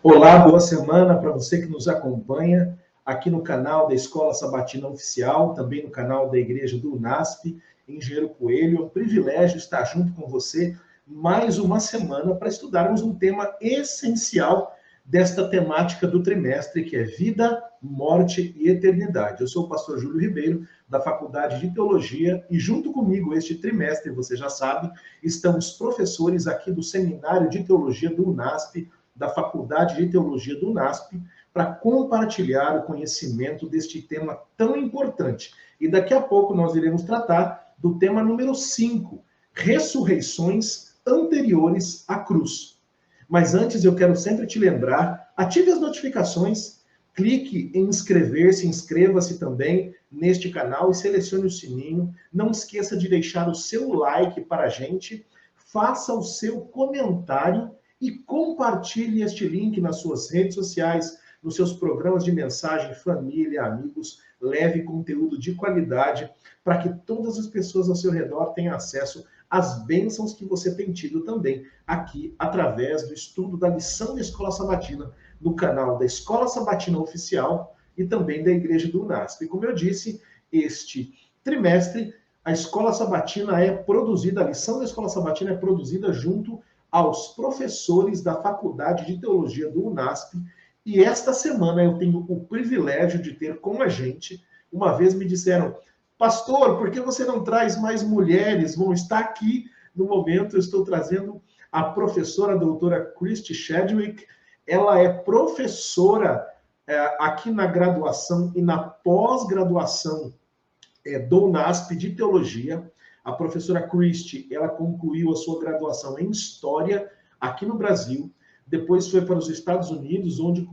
Olá, boa semana para você que nos acompanha aqui no canal da Escola Sabatina Oficial, também no canal da Igreja do UNASP, Engenheiro Coelho. É um privilégio estar junto com você mais uma semana para estudarmos um tema essencial desta temática do trimestre, que é vida, morte e eternidade. Eu sou o pastor Júlio Ribeiro, da Faculdade de Teologia, e junto comigo este trimestre, você já sabe, estão os professores aqui do Seminário de Teologia do UNASP, da Faculdade de Teologia do UNASP, para compartilhar o conhecimento deste tema tão importante. E daqui a pouco nós iremos tratar do tema número 5, ressurreições anteriores à cruz. Mas antes eu quero sempre te lembrar, ative as notificações, clique em inscrever-se, inscreva-se também neste canal e selecione o sininho. Não esqueça de deixar o seu like para a gente, faça o seu comentário e compartilhe este link nas suas redes sociais, nos seus programas de mensagem, família, amigos. Leve conteúdo de qualidade para que todas as pessoas ao seu redor tenham acesso às bênçãos que você tem tido também aqui através do estudo da lição da Escola Sabatina no canal da Escola Sabatina Oficial e também da Igreja do UNASP. E como eu disse, este trimestre a Escola Sabatina é produzida, a lição da Escola Sabatina é produzida junto aos professores da Faculdade de Teologia do UNASP. E esta semana eu tenho o privilégio de ter com a gente, uma vez me disseram, pastor, por que você não traz mais mulheres? Vão estar aqui no momento, eu estou trazendo a professora a doutora Christy Chadwick. Ela é professora aqui na graduação e na pós-graduação do UNASP de Teologia. A professora Christy, ela concluiu a sua graduação em História aqui no Brasil, depois foi para os Estados Unidos, onde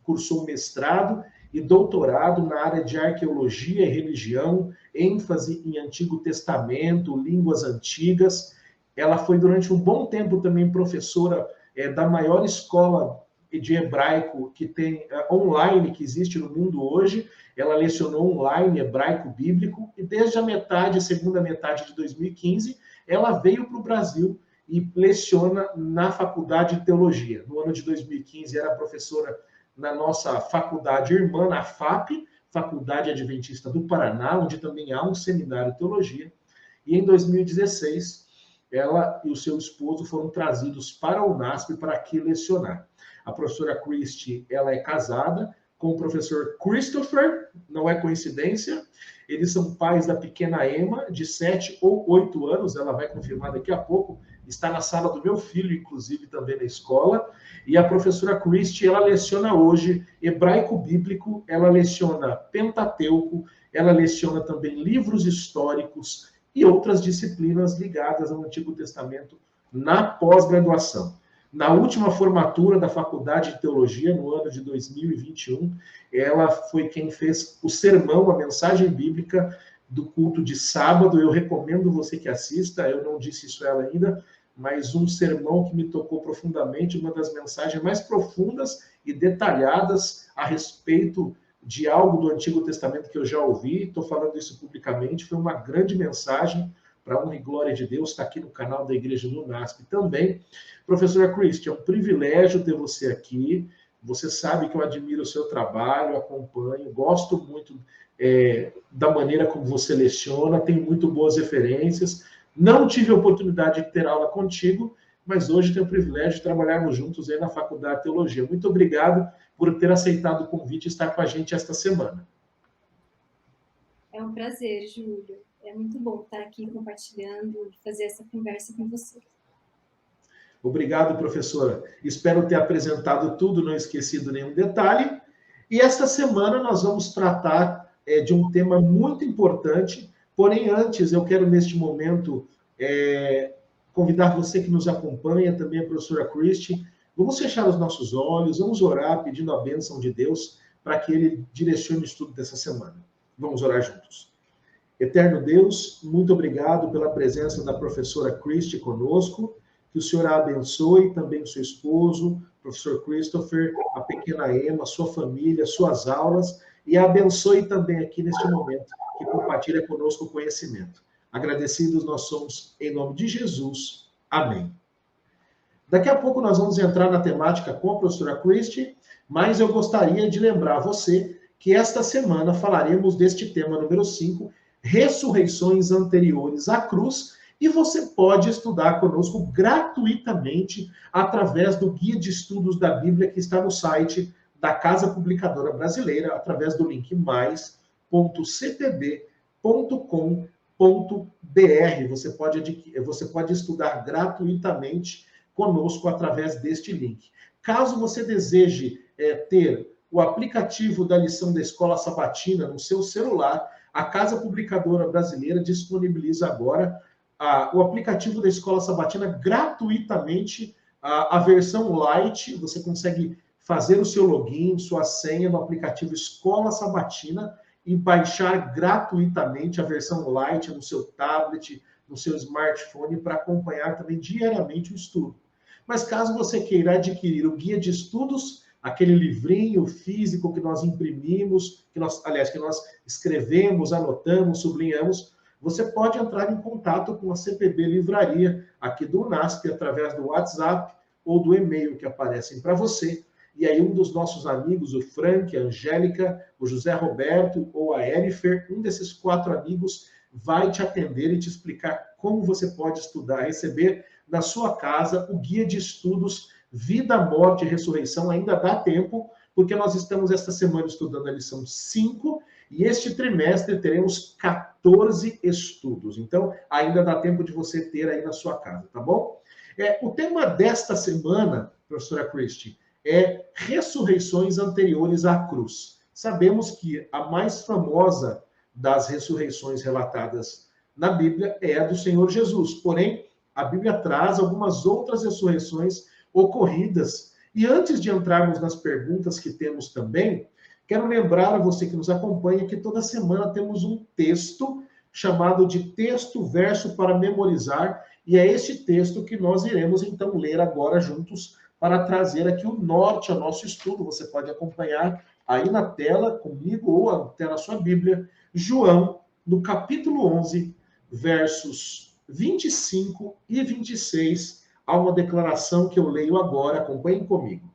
cursou mestrado e doutorado na área de Arqueologia e Religião, ênfase em Antigo Testamento, línguas antigas. Ela foi durante um bom tempo também professora da maior escola de hebraico que tem online, que existe no mundo hoje. Ela lecionou online hebraico bíblico e desde a segunda metade de 2015, ela veio para o Brasil e leciona na Faculdade de Teologia. No ano de 2015, era professora na nossa faculdade irmã, na FAP, Faculdade Adventista do Paraná, onde também há um seminário de teologia. E em 2016, ela e o seu esposo foram trazidos para o UNASP para aqui lecionar. A professora Christy, ela é casada com o professor Christopher, não é coincidência. Eles são pais da pequena Emma, de 7 ou 8 anos, ela vai confirmar daqui a pouco, está na sala do meu filho, inclusive, também na escola. E a professora Christy, ela leciona hoje hebraico bíblico, ela leciona Pentateuco, ela leciona também livros históricos e outras disciplinas ligadas ao Antigo Testamento na pós-graduação. Na última formatura da Faculdade de Teologia, no ano de 2021, ela foi quem fez o sermão, a mensagem bíblica do culto de sábado. Eu recomendo você que assista, eu não disse isso a ela ainda, mas um sermão que me tocou profundamente, uma das mensagens mais profundas e detalhadas a respeito de algo do Antigo Testamento que eu já ouvi. Estou falando isso publicamente, foi uma grande mensagem para a honra e glória de Deus, está aqui no canal da Igreja do UNASP também. Professora Christy, é um privilégio ter você aqui. Você sabe que eu admiro o seu trabalho, acompanho, gosto muito da maneira como você leciona, tenho muito boas referências. Não tive a oportunidade de ter aula contigo, mas hoje tenho o privilégio de trabalharmos juntos aí na Faculdade de Teologia. Muito obrigado por ter aceitado o convite e estar com a gente esta semana. É um prazer, Júlio. É muito bom estar aqui compartilhando e fazer essa conversa com você. Obrigado, professora. Espero ter apresentado tudo, não esquecido nenhum detalhe. E esta semana nós vamos tratar de um tema muito importante, porém antes eu quero neste momento convidar você que nos acompanha, também a professora Christy, vamos fechar os nossos olhos, vamos orar pedindo a bênção de Deus para que Ele direcione o estudo dessa semana. Vamos orar juntos. Eterno Deus, muito obrigado pela presença da professora Christy conosco, que o Senhor a abençoe, também o seu esposo, professor Christopher, a pequena Emma, sua família, suas aulas, e a abençoe também aqui neste momento, que compartilha conosco o conhecimento. Agradecidos nós somos, em nome de Jesus. Amém. Daqui a pouco nós vamos entrar na temática com a professora Christie, mas eu gostaria de lembrar você que esta semana falaremos deste tema número 5, ressurreições anteriores à cruz, e você pode estudar conosco gratuitamente através do guia de estudos da Bíblia que está no site da Casa Publicadora Brasileira, através do link mais.cpb.com.br. Você pode estudar gratuitamente conosco através deste link. Caso você deseje ter o aplicativo da lição da Escola Sabatina no seu celular, a Casa Publicadora Brasileira disponibiliza agora o aplicativo da Escola Sabatina gratuitamente, a versão light. Você consegue fazer o seu login, sua senha no aplicativo Escola Sabatina e baixar gratuitamente a versão light no seu tablet, no seu smartphone, para acompanhar também diariamente o estudo. Mas caso você queira adquirir o guia de estudos, aquele livrinho físico que nós imprimimos, que nós escrevemos, anotamos, sublinhamos, você pode entrar em contato com a CPB Livraria aqui do UNASP através do WhatsApp ou do e-mail que aparecem para você. E aí um dos nossos amigos, o Frank, a Angélica, o José Roberto ou a Erifer, um desses 4 amigos vai te atender e te explicar como você pode estudar, receber na sua casa o guia de estudos Vida, Morte e Ressurreição. Ainda dá tempo, porque nós estamos esta semana estudando a lição 5 e este trimestre teremos 14 estudos. Então, ainda dá tempo de você ter aí na sua casa, tá bom? O tema desta semana, professora Christie, é ressurreições anteriores à cruz. Sabemos que a mais famosa das ressurreições relatadas na Bíblia é a do Senhor Jesus. Porém, a Bíblia traz algumas outras ressurreições ocorridas. E antes de entrarmos nas perguntas que temos também, quero lembrar a você que nos acompanha que toda semana temos um texto chamado de texto verso para memorizar, e é esse texto que nós iremos então ler agora juntos para trazer aqui o norte ao nosso estudo. Você pode acompanhar aí na tela comigo ou até na sua Bíblia, João, no capítulo 11, versos 25 e 26, há uma declaração que eu leio agora, acompanhem comigo.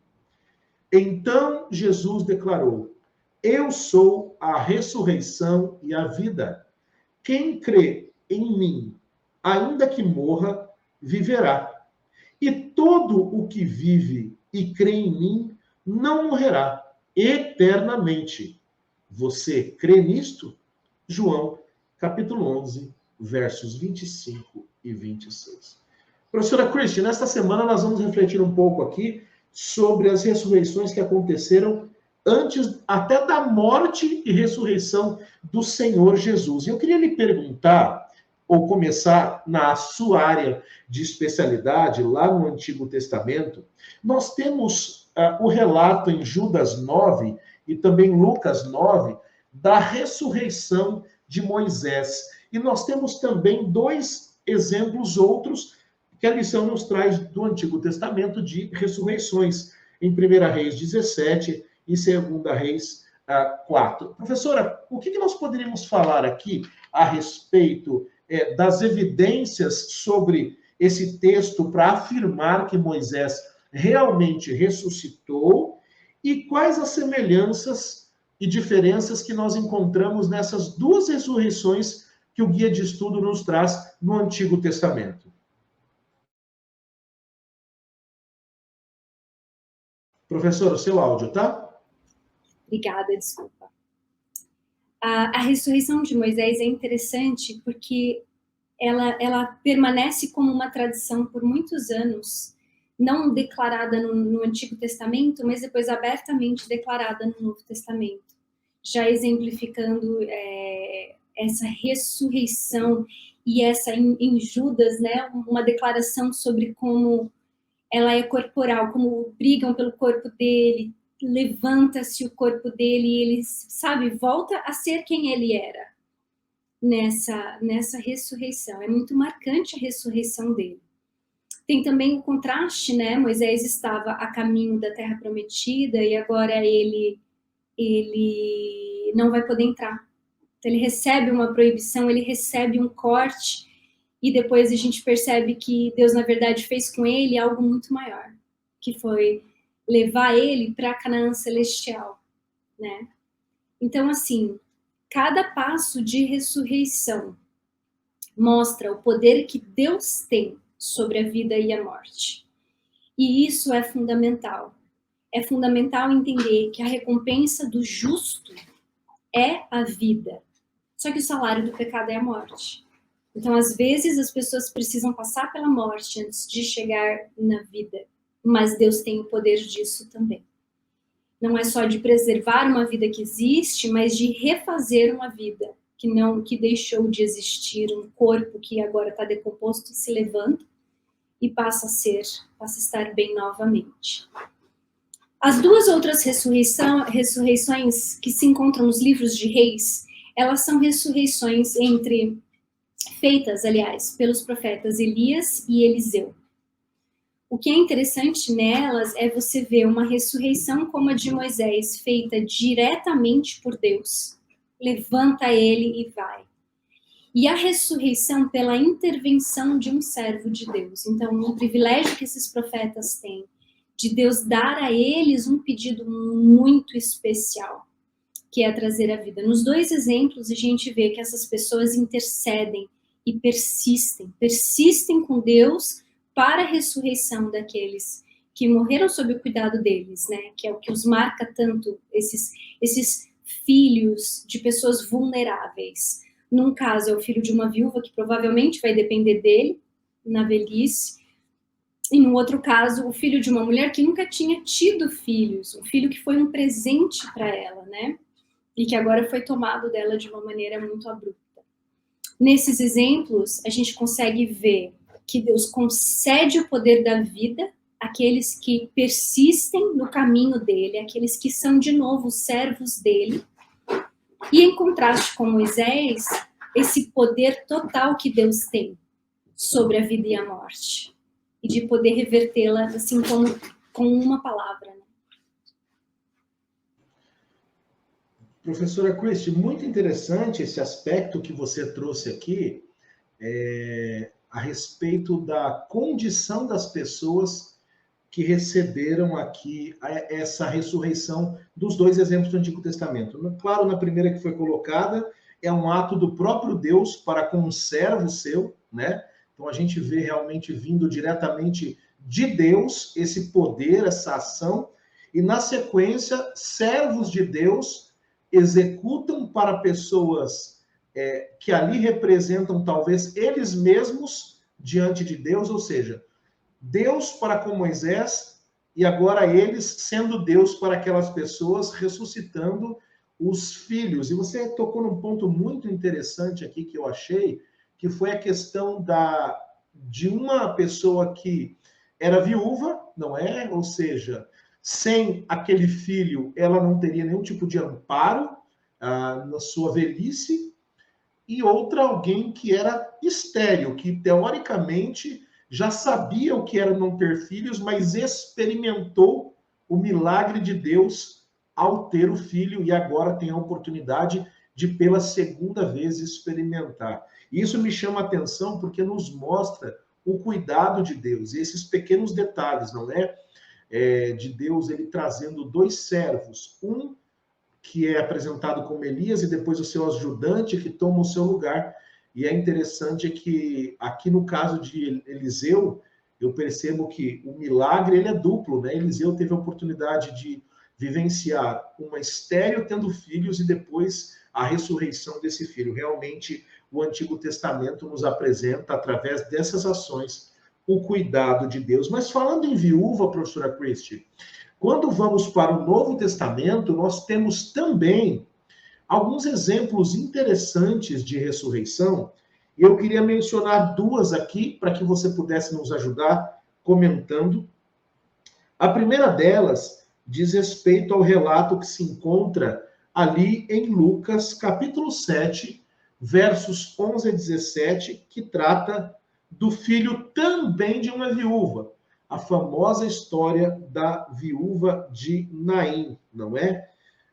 Então Jesus declarou: eu sou a ressurreição e a vida. Quem crê em mim, ainda que morra, viverá. E todo o que vive e crê em mim não morrerá eternamente. Você crê nisto? João, capítulo 11, versos 25 e 26. Professora Christie, nesta semana nós vamos refletir um pouco aqui sobre as ressurreições que aconteceram antes até da morte e ressurreição do Senhor Jesus. E eu queria lhe perguntar, ou começar na sua área de especialidade, lá no Antigo Testamento, nós temos o relato em Judas 9 e também Lucas 9 da ressurreição de Moisés. E nós temos também 2 exemplos outros que a lição nos traz do Antigo Testamento de ressurreições, em 1 Reis 17 e 2 Reis 4. Professora, o que nós poderíamos falar aqui a respeito das evidências sobre esse texto para afirmar que Moisés realmente ressuscitou e quais as semelhanças e diferenças que nós encontramos nessas 2 ressurreições que o guia de estudo nos traz no Antigo Testamento? Professor, o seu áudio, tá? Obrigada, desculpa. A ressurreição de Moisés é interessante porque ela permanece como uma tradição por muitos anos, não declarada no Antigo Testamento, mas depois abertamente declarada no Novo Testamento, já exemplificando essa ressurreição e essa em Judas, né, uma declaração sobre como ela é corporal, como brigam pelo corpo dele, levanta-se o corpo dele e ele, sabe, volta a ser quem ele era nessa ressurreição. É muito marcante a ressurreição dele. Tem também o contraste, né? Moisés estava a caminho da Terra Prometida e agora ele não vai poder entrar. Então, ele recebe uma proibição, ele recebe um corte e depois a gente percebe que Deus, na verdade, fez com ele algo muito maior, que foi levar ele para Canaã celestial, né? Então, assim, cada passo de ressurreição mostra o poder que Deus tem sobre a vida e a morte. E isso é fundamental. É fundamental entender que a recompensa do justo é a vida. Só que o salário do pecado é a morte. Então, às vezes, as pessoas precisam passar pela morte antes de chegar na vida. Mas Deus tem o poder disso também. Não é só de preservar uma vida que existe, mas de refazer uma vida que deixou de existir, um corpo que agora está decomposto se levanta e passa a estar bem novamente. As duas outras ressurreições que se encontram nos livros de Reis, elas são ressurreições feitas, aliás, pelos profetas Elias e Eliseu. O que é interessante nelas é você ver uma ressurreição como a de Moisés, feita diretamente por Deus. Levanta ele e vai. E a ressurreição pela intervenção de um servo de Deus. Então, um privilégio que esses profetas têm, de Deus dar a eles um pedido muito especial, que é trazer a vida. Nos dois exemplos, a gente vê que essas pessoas intercedem e persistem com Deus para a ressurreição daqueles que morreram sob o cuidado deles, né? Que é o que os marca tanto, esses filhos de pessoas vulneráveis. Num caso, é o filho de uma viúva que provavelmente vai depender dele na velhice. E no outro caso, o filho de uma mulher que nunca tinha tido filhos, um filho que foi um presente para ela, né? E que agora foi tomado dela de uma maneira muito abrupta. Nesses exemplos, a gente consegue ver que Deus concede o poder da vida àqueles que persistem no caminho dele, àqueles que são, de novo, servos dele. E em contraste com Moisés, esse poder total que Deus tem sobre a vida e a morte. E de poder revertê-la, assim, com uma palavra. Né? Professora Christie, muito interessante esse aspecto que você trouxe aqui, a respeito da condição das pessoas que receberam aqui essa ressurreição dos dois exemplos do Antigo Testamento. Claro, na primeira que foi colocada, é um ato do próprio Deus para com um servo seu, né? Então a gente vê realmente vindo diretamente de Deus esse poder, essa ação, e na sequência, servos de Deus executam para pessoas que ali representam talvez eles mesmos diante de Deus, ou seja, Deus para com Moisés e agora eles sendo Deus para aquelas pessoas, ressuscitando os filhos. E você tocou num ponto muito interessante aqui que eu achei, que foi a questão de uma pessoa que era viúva, não é? Ou seja, sem aquele filho, ela não teria nenhum tipo de amparo na sua velhice, e outra alguém que era estéril, que teoricamente já sabia o que era não ter filhos, mas experimentou o milagre de Deus ao ter o filho e agora tem a oportunidade de pela segunda vez experimentar. E isso me chama a atenção porque nos mostra o cuidado de Deus, e esses pequenos detalhes, não é? De Deus, ele trazendo dois servos, um que é apresentado como Elias e depois o seu ajudante que toma o seu lugar. E é interessante que aqui no caso de Eliseu, eu percebo que o milagre ele é duplo, né? Eliseu teve a oportunidade de vivenciar uma estéril tendo filhos e depois a ressurreição desse filho. Realmente o Antigo Testamento nos apresenta, através dessas ações, o cuidado de Deus. Mas falando em viúva, professora Christie, quando vamos para o Novo Testamento, nós temos também alguns exemplos interessantes de ressurreição. E eu queria mencionar duas aqui, para que você pudesse nos ajudar comentando. A primeira delas diz respeito ao relato que se encontra ali em Lucas, capítulo 7, versos 11 a 17, que trata do filho também de uma viúva. A famosa história da viúva de Naim, não é?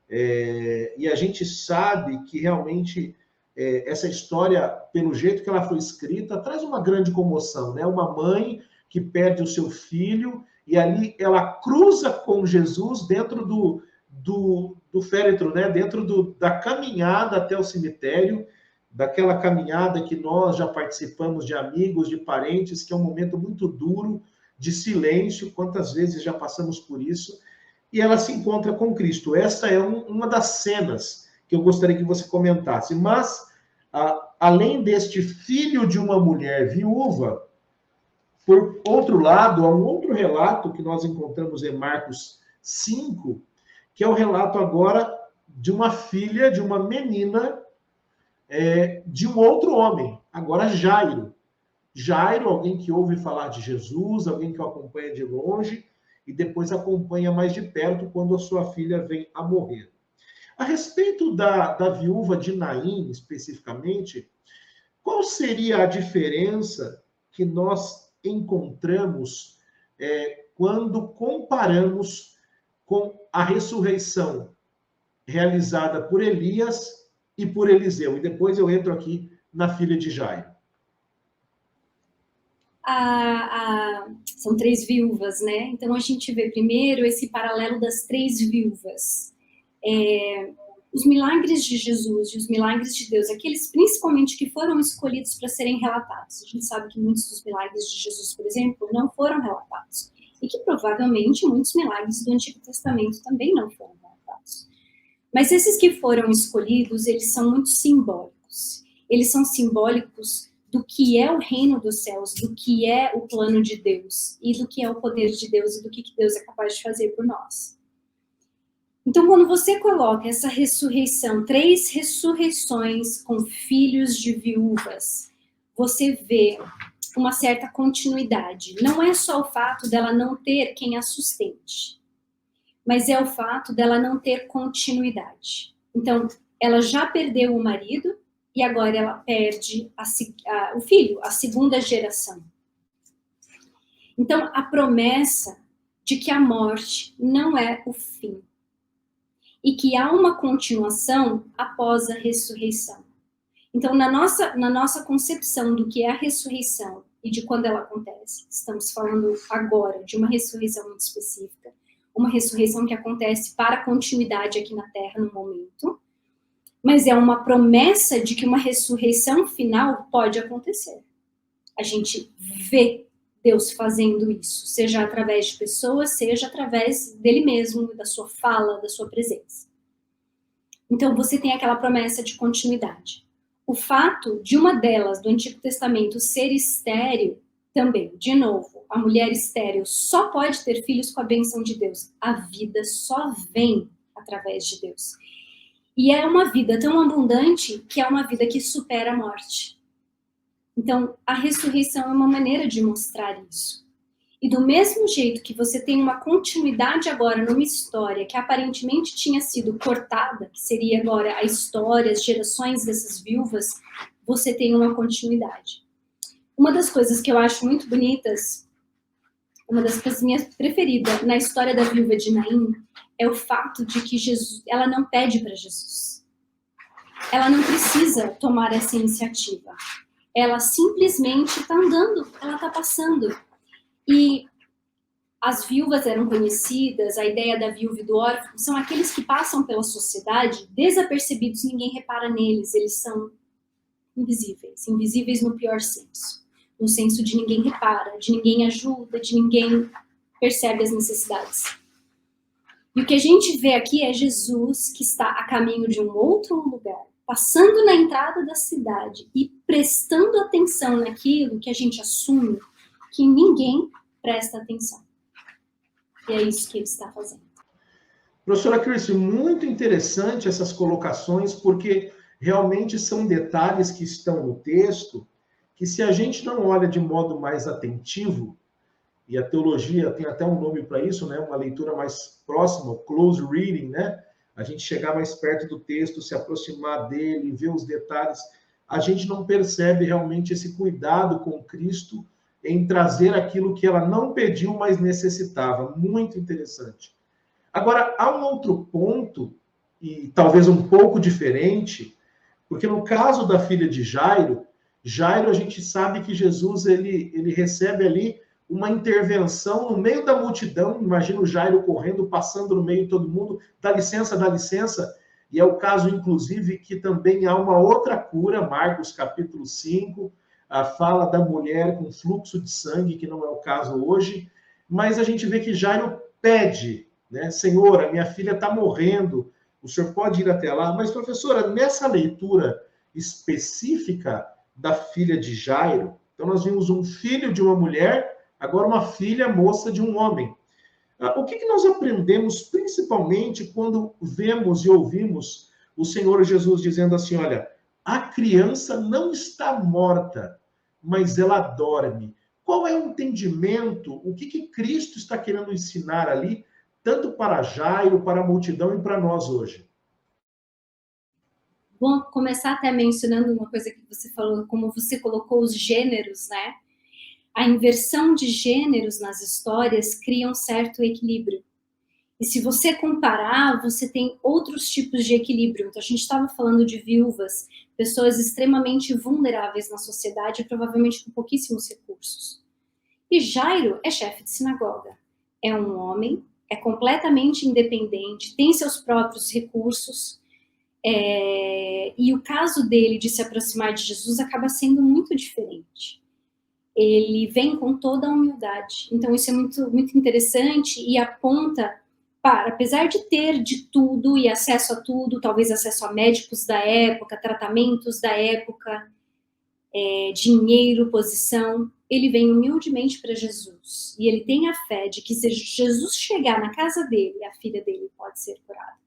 E a gente sabe que realmente essa história, pelo jeito que ela foi escrita, traz uma grande comoção, né? Uma mãe que perde o seu filho, e ali ela cruza com Jesus dentro do féretro, né? Dentro da caminhada até o cemitério, daquela caminhada que nós já participamos de amigos, de parentes, que é um momento muito duro, de silêncio, quantas vezes já passamos por isso, e ela se encontra com Cristo. Essa é uma das cenas que eu gostaria que você comentasse. Mas, além deste filho de uma mulher viúva, por outro lado, há um outro relato que nós encontramos em Marcos 5, que é o relato agora de uma filha, de uma menina, de um outro homem, agora Jairo. Jairo, alguém que ouve falar de Jesus, alguém que o acompanha de longe e depois acompanha mais de perto quando a sua filha vem a morrer. A respeito da viúva de Naim, especificamente, qual seria a diferença que nós encontramos quando comparamos com a ressurreição realizada por Elias e por Eliseu? E depois eu entro aqui na filha de Jairo. São 3 viúvas, né? Então a gente vê primeiro esse paralelo das 3 viúvas. Os milagres de Jesus e os milagres de Deus, aqueles principalmente que foram escolhidos para serem relatados. A gente sabe que muitos dos milagres de Jesus, por exemplo, não foram relatados. E que provavelmente muitos milagres do Antigo Testamento também não foram relatados. Mas esses que foram escolhidos, eles são muito simbólicos. Eles são simbólicos do que é o reino dos céus, do que é o plano de Deus, e do que é o poder de Deus, e do que Deus é capaz de fazer por nós. Então, quando você coloca essa ressurreição, 3 ressurreições com filhos de viúvas, você vê uma certa continuidade. Não é só o fato dela não ter quem a sustente, mas é o fato dela não ter continuidade. Então, ela já perdeu o marido, e agora ela perde o filho, a segunda geração. Então, a promessa de que a morte não é o fim. E que há uma continuação após a ressurreição. Então, na nossa concepção do que é a ressurreição e de quando ela acontece, estamos falando agora de uma ressurreição muito específica, uma ressurreição que acontece para a continuidade aqui na Terra no momento, mas é uma promessa de que uma ressurreição final pode acontecer. A gente vê Deus fazendo isso, seja através de pessoas, seja através dele mesmo, da sua fala, da sua presença. Então você tem aquela promessa de continuidade. O fato de uma delas, do Antigo Testamento, ser estéril, também, de novo, a mulher estéril só pode ter filhos com a bênção de Deus. A vida só vem através de Deus. E é uma vida tão abundante que é uma vida que supera a morte. Então, a ressurreição é uma maneira de mostrar isso. E do mesmo jeito que você tem uma continuidade agora numa história que aparentemente tinha sido cortada, que seria agora a história, as gerações dessas viúvas, você tem uma continuidade. Uma das coisas que eu acho muito bonitas, uma das coisas minhas preferidas na história da viúva de Naim, é o fato de que Jesus, ela não pede para Jesus. Ela não precisa tomar essa iniciativa. Ela simplesmente está andando, ela está passando. E as viúvas eram conhecidas, a ideia da viúva e do órfão, são aqueles que passam pela sociedade desapercebidos, ninguém repara neles, eles são invisíveis, invisíveis no pior senso. No senso de ninguém repara, de ninguém ajuda, de ninguém percebe as necessidades. E o que a gente vê aqui é Jesus que está a caminho de um outro lugar, passando na entrada da cidade e prestando atenção naquilo que a gente assume que ninguém presta atenção. E é isso que ele está fazendo. Professora Cristi, muito interessante essas colocações, porque realmente são detalhes que estão no texto, que se a gente não olha de modo mais atentivo, e a teologia tem até um nome para isso, né? Uma leitura mais próxima, close reading, né? A gente chegar mais perto do texto, se aproximar dele, ver os detalhes, a gente não percebe realmente esse cuidado com Cristo em trazer aquilo que ela não pediu, mas necessitava. Muito interessante. Agora, há um outro ponto, e talvez um pouco diferente, Porque no caso da filha de Jairo, Jairo, a gente sabe que Jesus ele recebe ali uma intervenção no meio da multidão. Imagina o Jairo correndo, passando no meio de todo mundo, dá licença, dá licença. E é o caso, inclusive, que também há uma outra cura, Marcos capítulo 5, a fala da mulher com fluxo de sangue, que não é o caso hoje, mas a gente vê que Jairo pede, né? Senhora, minha filha está morrendo, o senhor pode ir até lá? Mas, professora, nessa leitura específica da filha de Jairo, então nós vimos um filho de uma mulher, agora uma filha moça de um homem. O que nós aprendemos, principalmente, quando vemos e ouvimos o Senhor Jesus dizendo assim, olha, a criança não está morta, mas ela dorme. Qual é o entendimento, o que Cristo está querendo ensinar ali, tanto para Jairo, para a multidão e para nós hoje? Vou começar até mencionando uma coisa que você falou, como você colocou os gêneros, né? A inversão de gêneros nas histórias cria um certo equilíbrio. E se você comparar, você tem outros tipos de equilíbrio. Então, a gente estava falando de viúvas, pessoas extremamente vulneráveis na sociedade, provavelmente com pouquíssimos recursos. E Jairo é chefe de sinagoga. É um homem, é completamente independente, tem seus próprios recursos. E o caso dele de se aproximar de Jesus acaba sendo muito diferente. Ele vem com toda a humildade. Então, isso é muito, muito interessante e aponta para, apesar de ter de tudo e acesso a tudo, talvez acesso a médicos da época, tratamentos da época, dinheiro, posição, ele vem humildemente para Jesus. E ele tem a fé de que se Jesus chegar na casa dele, a filha dele pode ser curada.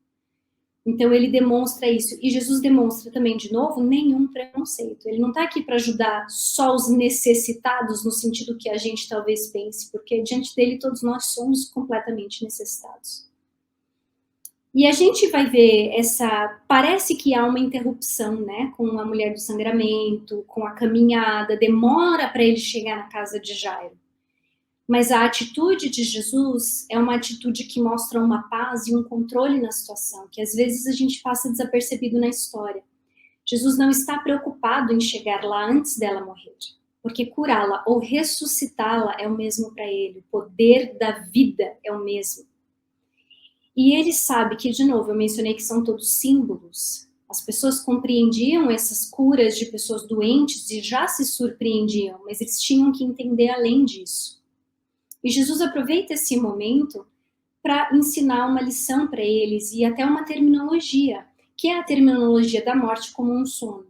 Então, ele demonstra isso. E Jesus demonstra também, de novo, nenhum preconceito. Ele não está aqui para ajudar só os necessitados, no sentido que a gente talvez pense, porque diante dele todos nós somos completamente necessitados. E a gente vai ver parece que há uma interrupção, né, com a mulher do sangramento, com a caminhada, demora para ele chegar na casa de Jairo. Mas a atitude de Jesus é uma atitude que mostra uma paz e um controle na situação, que às vezes a gente passa desapercebido na história. Jesus não está preocupado em chegar lá antes dela morrer, porque curá-la ou ressuscitá-la é o mesmo para ele, o poder da vida é o mesmo. E ele sabe que, de novo, eu mencionei que são todos símbolos. As pessoas compreendiam essas curas de pessoas doentes e já se surpreendiam, mas eles tinham que entender além disso. E Jesus aproveita esse momento para ensinar uma lição para eles e até uma terminologia, que é a terminologia da morte como um sono.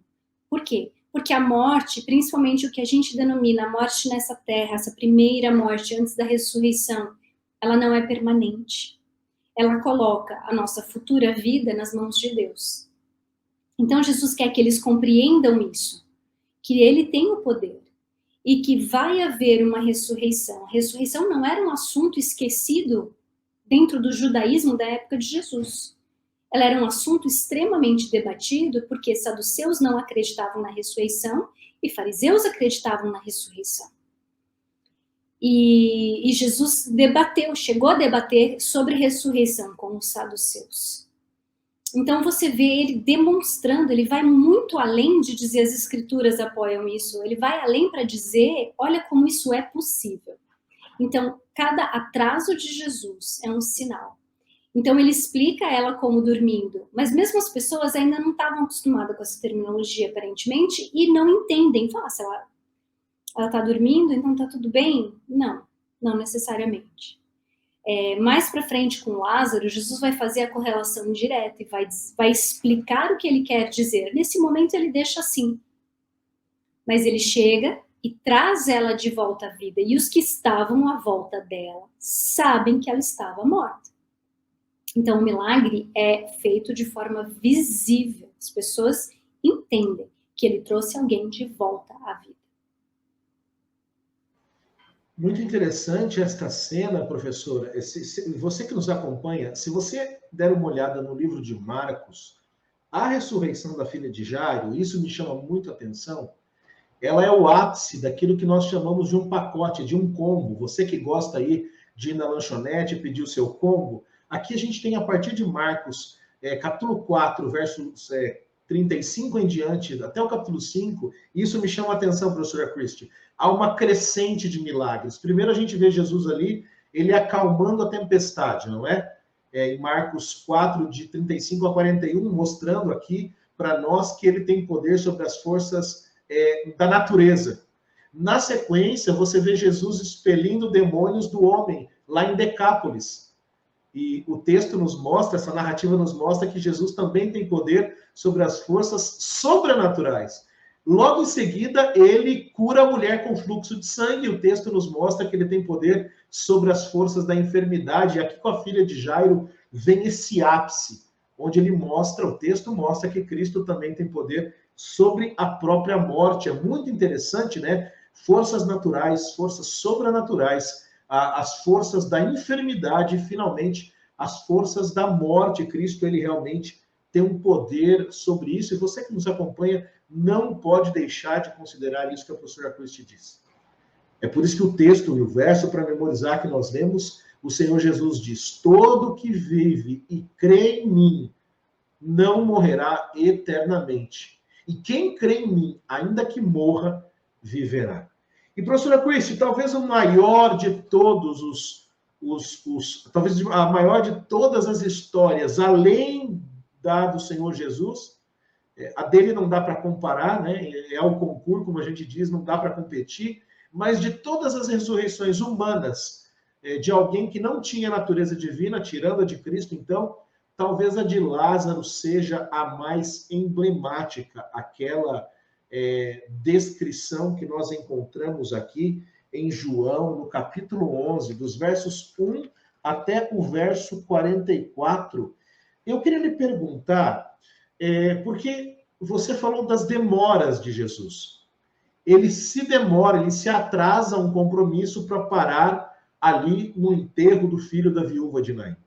Por quê? Porque a morte, principalmente o que a gente denomina a morte nessa terra, essa primeira morte antes da ressurreição, ela não é permanente. Ela coloca a nossa futura vida nas mãos de Deus. Então Jesus quer que eles compreendam isso, que ele tem o poder. E que vai haver uma ressurreição. A ressurreição não era um assunto esquecido dentro do judaísmo da época de Jesus. Ela era um assunto extremamente debatido, porque saduceus não acreditavam na ressurreição e fariseus acreditavam na ressurreição. E Jesus chegou a debater sobre ressurreição com os saduceus. Então você vê ele demonstrando, ele vai muito além de dizer as escrituras apoiam isso, ele vai além para dizer, olha como isso é possível. Então, cada atraso de Jesus é um sinal. Então ele explica ela como dormindo, mas mesmo as pessoas ainda não estavam acostumadas com essa terminologia, aparentemente, e não entendem. Fala, se ela está dormindo, então está tudo bem? Não necessariamente. Mais para frente com Lázaro, Jesus vai fazer a correlação direta e vai explicar o que ele quer dizer. Nesse momento ele deixa assim, mas ele chega e traz ela de volta à vida. E os que estavam à volta dela sabem que ela estava morta. Então o milagre é feito de forma visível. As pessoas entendem que ele trouxe alguém de volta à vida. Muito interessante esta cena, professora. Você que nos acompanha, se você der uma olhada no livro de Marcos, a ressurreição da filha de Jairo, isso me chama muito a atenção, ela é o ápice daquilo que nós chamamos de um pacote, de um combo. Você que gosta aí de ir na lanchonete e pedir o seu combo, aqui a gente tem, a partir de Marcos, capítulo 4, versos 35 em diante, até o capítulo 5, isso me chama a atenção, professora Christie, há uma crescente de milagres. Primeiro a gente vê Jesus ali, ele acalmando a tempestade, não é? Em Marcos 4, de 35 a 41, mostrando aqui para nós que ele tem poder sobre as forças da natureza. Na sequência, você vê Jesus expelindo demônios do homem, lá em Decápolis. E o texto nos mostra, essa narrativa nos mostra que Jesus também tem poder sobre as forças sobrenaturais. Logo em seguida, ele cura a mulher com fluxo de sangue. O texto nos mostra que ele tem poder sobre as forças da enfermidade. E aqui com a filha de Jairo vem esse ápice, onde ele mostra, o texto mostra que Cristo também tem poder sobre a própria morte. É muito interessante, né? Forças naturais, forças sobrenaturais, as forças da enfermidade e, finalmente, as forças da morte. Cristo, ele realmente tem um poder sobre isso. E você que nos acompanha não pode deixar de considerar isso que a professora Christie disse. É por isso que o texto e o verso para memorizar que nós lemos, o Senhor Jesus diz: todo que vive e crê em mim não morrerá eternamente. E quem crê em mim, ainda que morra, viverá. E, professora Christie, talvez o maior de todos talvez a maior de todas as histórias, além da do Senhor Jesus, a dele não dá para comparar, né? É o concurso, como a gente diz, não dá para competir, mas de todas as ressurreições humanas, de alguém que não tinha natureza divina, tirando a de Cristo, então, talvez a de Lázaro seja a mais emblemática, aquela descrição que nós encontramos aqui em João, no capítulo 11, dos versos 1 até o verso 44. Eu queria lhe perguntar, porque você falou das demoras de Jesus. Ele se demora, ele se atrasa a um compromisso para parar ali no enterro do filho da viúva de Naim.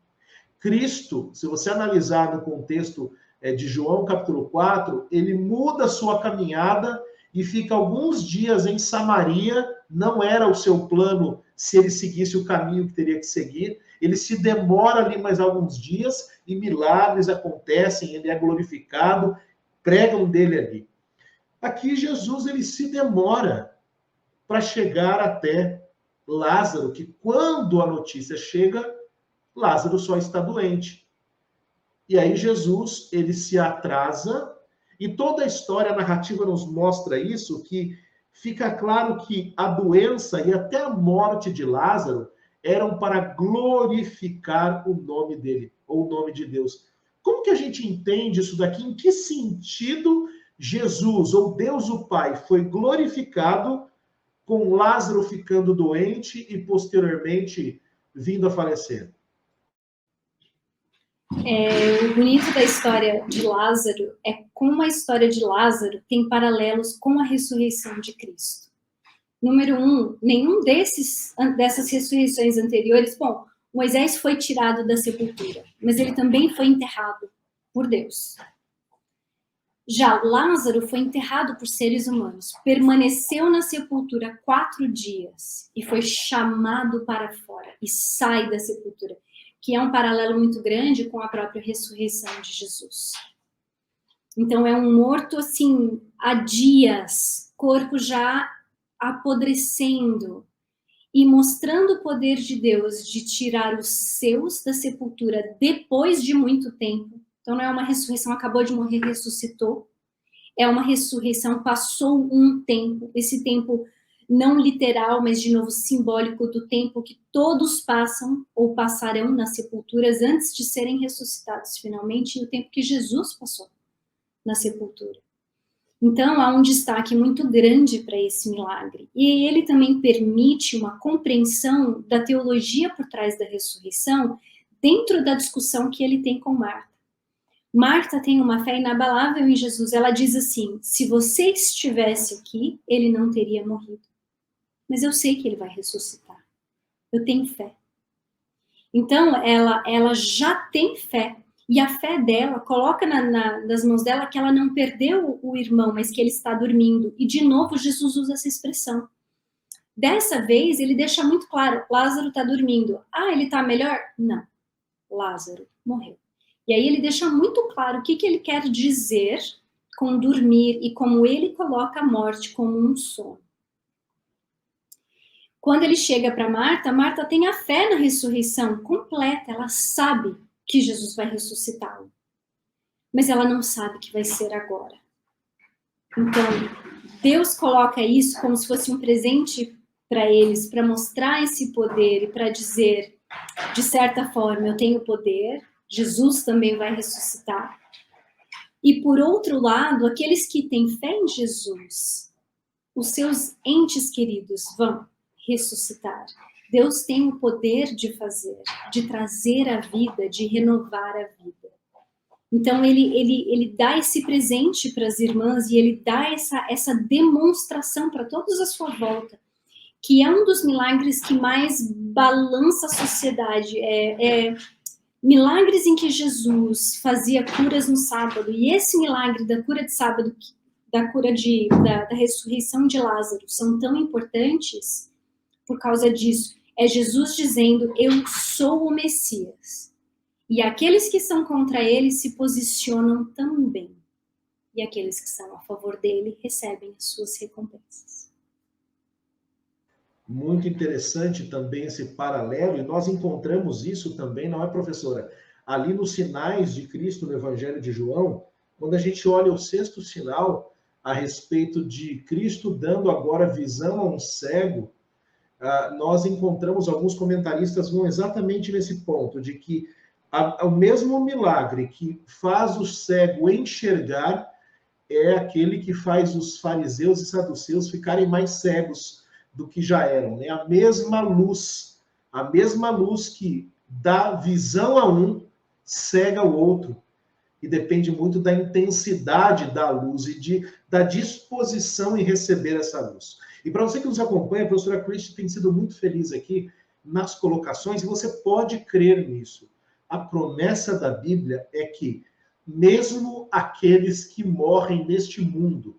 Cristo, se você analisar no contexto de João capítulo 4, ele muda a sua caminhada e fica alguns dias em Samaria. Não era o seu plano se ele seguisse o caminho que teria que seguir. Ele se demora ali mais alguns dias e milagres acontecem, ele é glorificado, pregam dele ali. Aqui Jesus ele se demora para chegar até Lázaro, que quando a notícia chega, Lázaro só está doente. E aí Jesus, ele se atrasa, e toda a história, a narrativa nos mostra isso, que fica claro que a doença e até a morte de Lázaro eram para glorificar o nome dele, ou o nome de Deus. Como que a gente entende isso daqui? Em que sentido Jesus, ou Deus o Pai, foi glorificado com Lázaro ficando doente e posteriormente vindo a falecer? O bonito da história de Lázaro é como a história de Lázaro tem paralelos com a ressurreição de Cristo. Número 1, nenhum dessas ressurreições anteriores, bom, Moisés foi tirado da sepultura, mas ele também foi enterrado por Deus. Já Lázaro foi enterrado por seres humanos, permaneceu na sepultura 4 dias e foi chamado para fora e sai da sepultura, que é um paralelo muito grande com a própria ressurreição de Jesus. Então é um morto assim há dias, corpo já apodrecendo e mostrando o poder de Deus de tirar os seus da sepultura depois de muito tempo. Então não é uma ressurreição, acabou de morrer, ressuscitou. É uma ressurreição, passou um tempo, esse tempo não literal, mas de novo simbólico do tempo que todos passam ou passarão nas sepulturas antes de serem ressuscitados finalmente, e o tempo que Jesus passou na sepultura. Então há um destaque muito grande para esse milagre. E ele também permite uma compreensão da teologia por trás da ressurreição dentro da discussão que ele tem com Marta. Marta tem uma fé inabalável em Jesus. Ela diz assim: se você estivesse aqui, ele não teria morrido. Mas eu sei que ele vai ressuscitar. Eu tenho fé. Então, ela já tem fé. E a fé dela coloca nas mãos dela que ela não perdeu o irmão, mas que ele está dormindo. E, de novo, Jesus usa essa expressão. Dessa vez, ele deixa muito claro: Lázaro está dormindo. Ah, ele está melhor? Não. Lázaro morreu. E aí ele deixa muito claro o que ele quer dizer com dormir e como ele coloca a morte como um sono. Quando ele chega para Marta, Marta tem a fé na ressurreição completa, ela sabe que Jesus vai ressuscitá-lo, mas ela não sabe que vai ser agora. Então, Deus coloca isso como se fosse um presente para eles, para mostrar esse poder e para dizer, de certa forma, eu tenho poder, Jesus também vai ressuscitar. E por outro lado, aqueles que têm fé em Jesus, os seus entes queridos vão ressuscitar. Deus tem o poder de fazer, de trazer a vida, de renovar a vida. Então, ele dá esse presente para as irmãs e ele dá essa demonstração para todos à sua volta, que é um dos milagres que mais balança a sociedade. Milagres em que Jesus fazia curas no sábado, e esse milagre da cura de sábado, da ressurreição de Lázaro, são tão importantes por causa disso. É Jesus dizendo, eu sou o Messias. E aqueles que são contra ele se posicionam também. E aqueles que são a favor dele recebem as suas recompensas. Muito interessante também esse paralelo, e nós encontramos isso também, não é, professora? Ali nos sinais de Cristo no Evangelho de João, quando a gente olha o sexto sinal a respeito de Cristo dando agora visão a um cego, nós encontramos, alguns comentaristas vão exatamente nesse ponto, de que o mesmo milagre que faz o cego enxergar é aquele que faz os fariseus e saduceus ficarem mais cegos do que já eram, né? A mesma luz que dá visão a um, cega o outro. E depende muito da intensidade da luz e da disposição em receber essa luz. E para você que nos acompanha, a professora Christie tem sido muito feliz aqui nas colocações, e você pode crer nisso. A promessa da Bíblia é que, mesmo aqueles que morrem neste mundo,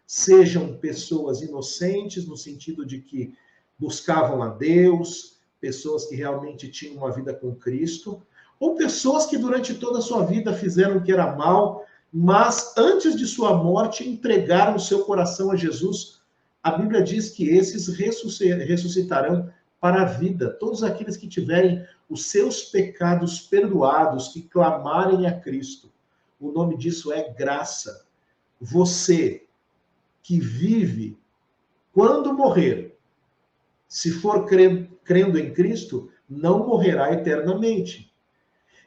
sejam pessoas inocentes, no sentido de que buscavam a Deus, pessoas que realmente tinham uma vida com Cristo, ou pessoas que durante toda a sua vida fizeram o que era mal, mas antes de sua morte entregaram o seu coração a Jesus. A Bíblia diz que esses ressuscitarão para a vida. Todos aqueles que tiverem os seus pecados perdoados, que clamarem a Cristo. O nome disso é graça. Você que vive, quando morrer, se for crendo em Cristo, não morrerá eternamente.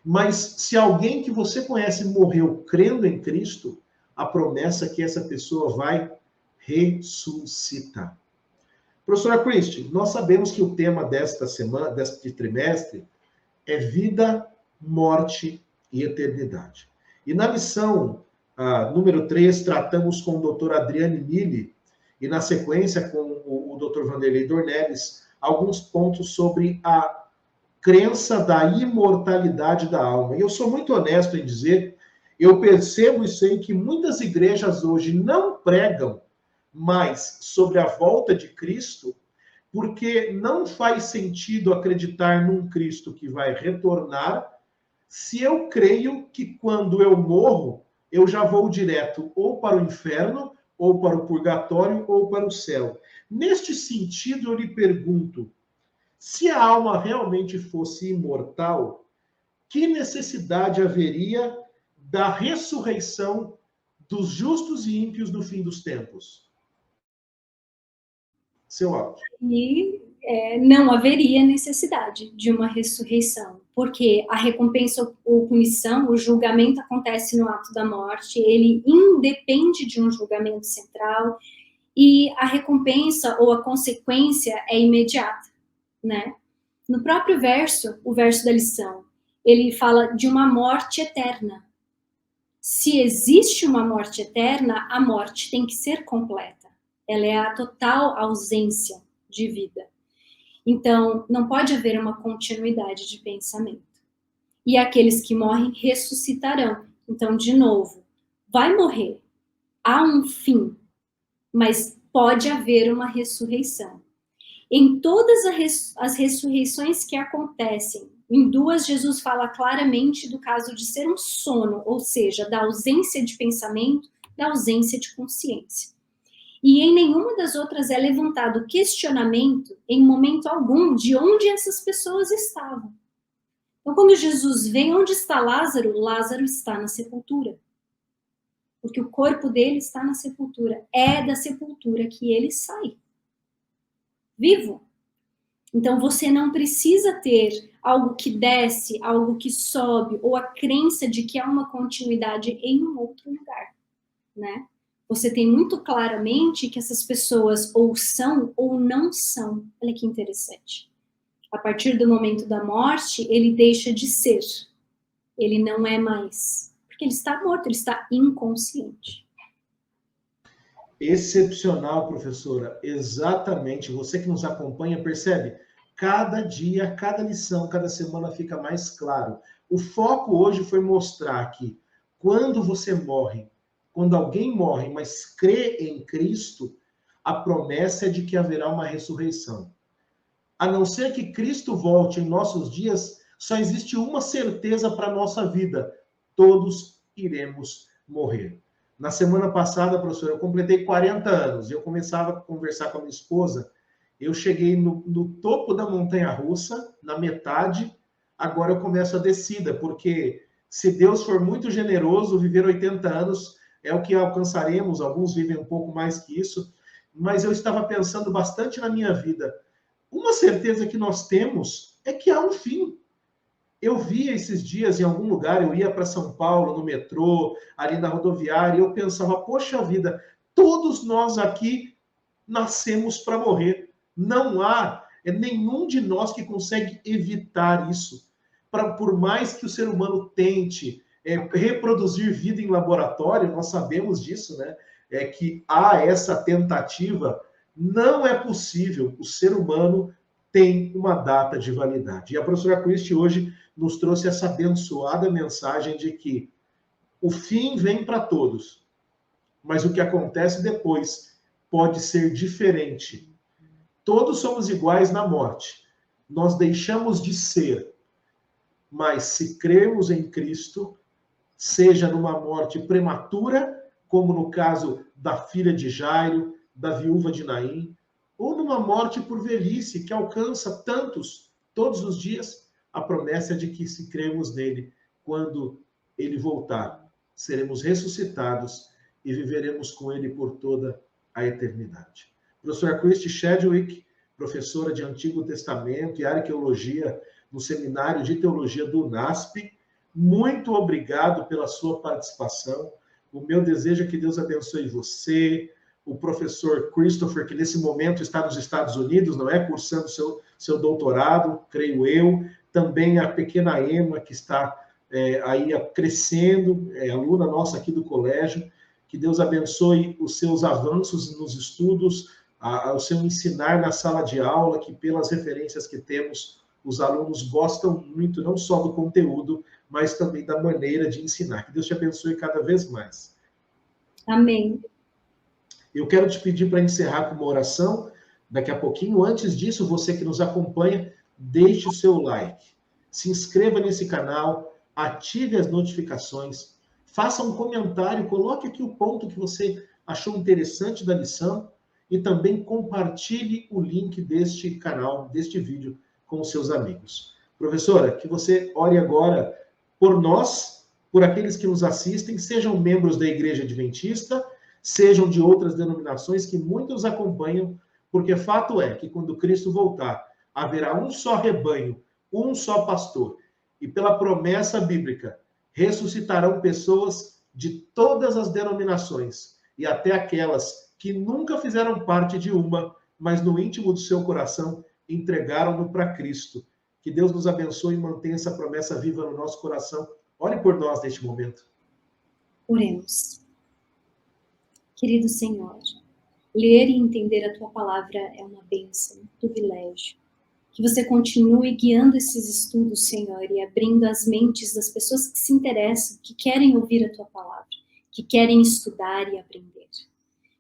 Mas se alguém que você conhece morreu crendo em Cristo, a promessa é que essa pessoa vai ressuscitar. Professora Christie, nós sabemos que o tema desta semana, deste trimestre, é vida, morte e eternidade. E na lição número 3, tratamos com o doutor Adriane Mille, e na sequência com o doutor Vanderlei Dornelles, alguns pontos sobre a crença da imortalidade da alma. E eu sou muito honesto em dizer, eu percebo e sei que muitas igrejas hoje não pregam mais sobre a volta de Cristo, porque não faz sentido acreditar num Cristo que vai retornar, se eu creio que quando eu morro, eu já vou direto ou para o inferno, ou para o purgatório, ou para o céu. Neste sentido, eu lhe pergunto, se a alma realmente fosse imortal, que necessidade haveria da ressurreição dos justos e ímpios no fim dos tempos? Seu áudio. E não haveria necessidade de uma ressurreição, porque a recompensa ou punição, o julgamento acontece no ato da morte, ele independe de um julgamento central, e a recompensa ou a consequência é imediata, né? No próprio verso, o verso da lição, ele fala de uma morte eterna. Se existe uma morte eterna, a morte tem que ser completa. Ela é a total ausência de vida. Então, não pode haver uma continuidade de pensamento. E aqueles que morrem ressuscitarão. Então, de novo, vai morrer. Há um fim, mas pode haver uma ressurreição. Em todas as ressurreições que acontecem, em duas, Jesus fala claramente do caso de ser um sono, ou seja, da ausência de pensamento da ausência de consciência. E em nenhuma das outras é levantado questionamento, em momento algum, de onde essas pessoas estavam. Então, quando Jesus vem, onde está Lázaro? Lázaro está na sepultura. Porque o corpo dele está na sepultura. É da sepultura que ele sai. Vivo. Então, você não precisa ter algo que desce, algo que sobe, ou a crença de que há uma continuidade em um outro lugar, né? Você tem muito claramente que essas pessoas ou são ou não são. Olha que interessante. A partir do momento da morte, ele deixa de ser. Ele não é mais. Porque ele está morto, ele está inconsciente. Excepcional, professora. Exatamente. Você que nos acompanha, percebe? Cada dia, cada lição, cada semana fica mais claro. O foco hoje foi mostrar que quando você morre, quando alguém morre, mas crê em Cristo, a promessa é de que haverá uma ressurreição. A não ser que Cristo volte em nossos dias, só existe uma certeza para a nossa vida: todos iremos morrer. Na semana passada, professor, eu completei 40 anos. Eu começava a conversar com a minha esposa. Eu cheguei no topo da montanha-russa, na metade. Agora eu começo a descida, porque se Deus for muito generoso, viver 80 anos é o que alcançaremos. Alguns vivem um pouco mais que isso. Mas eu estava pensando bastante na minha vida. Uma certeza que nós temos é que há um fim. Eu via esses dias em algum lugar, eu ia para São Paulo, no metrô, ali na rodoviária, e eu pensava, poxa vida, todos nós aqui nascemos para morrer. Não há nenhum de nós que consegue evitar isso. Por mais que o ser humano tente reproduzir vida em laboratório, nós sabemos disso, né? É que há essa tentativa, não é possível. O ser humano tem uma data de validade. E a professora Christie hoje nos trouxe essa abençoada mensagem de que o fim vem para todos, mas o que acontece depois pode ser diferente. Todos somos iguais na morte. Nós deixamos de ser, mas se cremos em Cristo, seja numa morte prematura, como no caso da filha de Jairo, da viúva de Naim, ou numa morte por velhice que alcança tantos todos os dias, a promessa de que se cremos nele, quando ele voltar, seremos ressuscitados e viveremos com ele por toda a eternidade. Professora Christie Chadwick, professora de Antigo Testamento e Arqueologia no Seminário de Teologia do UNASP, muito obrigado pela sua participação. O meu desejo é que Deus abençoe você, o professor Christopher, que nesse momento está nos Estados Unidos, não é? Cursando seu doutorado, creio eu. Também a pequena Emma, que está aí crescendo, aluna nossa aqui do colégio. Que Deus abençoe os seus avanços nos estudos, o seu ensinar na sala de aula, que pelas referências que temos, os alunos gostam muito, não só do conteúdo, mas também da maneira de ensinar. Que Deus te abençoe cada vez mais. Amém. Eu quero te pedir para encerrar com uma oração daqui a pouquinho. Antes disso, você que nos acompanha, deixe o seu like. Se inscreva nesse canal, ative as notificações, faça um comentário, coloque aqui o ponto que você achou interessante da lição e também compartilhe o link deste canal, deste vídeo, com os seus amigos. Professora, que você ore agora por nós, por aqueles que nos assistem, sejam membros da Igreja Adventista, sejam de outras denominações que muitos acompanham, porque fato é que quando Cristo voltar, haverá um só rebanho, um só pastor, e pela promessa bíblica, ressuscitarão pessoas de todas as denominações, e até aquelas que nunca fizeram parte de uma, mas no íntimo do seu coração entregaram-no para Cristo. Que Deus nos abençoe e mantenha essa promessa viva no nosso coração. Ore por nós neste momento. Oremos. Querido Senhor, ler e entender a Tua palavra é uma bênção, um privilégio. Que você continue guiando esses estudos, Senhor, e abrindo as mentes das pessoas que se interessam, que querem ouvir a Tua palavra, que querem estudar e aprender.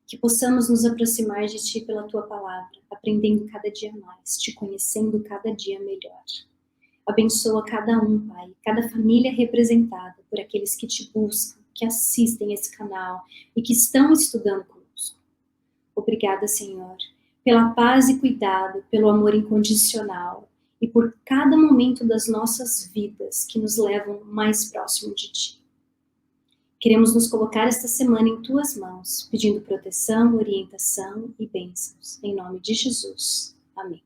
Que possamos nos aproximar de Ti pela Tua palavra, aprendendo cada dia mais, Te conhecendo cada dia melhor. Abençoa cada um, Pai, cada família representada por aqueles que Te buscam, que assistem esse canal e que estão estudando conosco. Obrigada, Senhor, pela paz e cuidado, pelo amor incondicional e por cada momento das nossas vidas que nos levam mais próximo de Ti. Queremos nos colocar esta semana em Tuas mãos, pedindo proteção, orientação e bênçãos. Em nome de Jesus. Amém.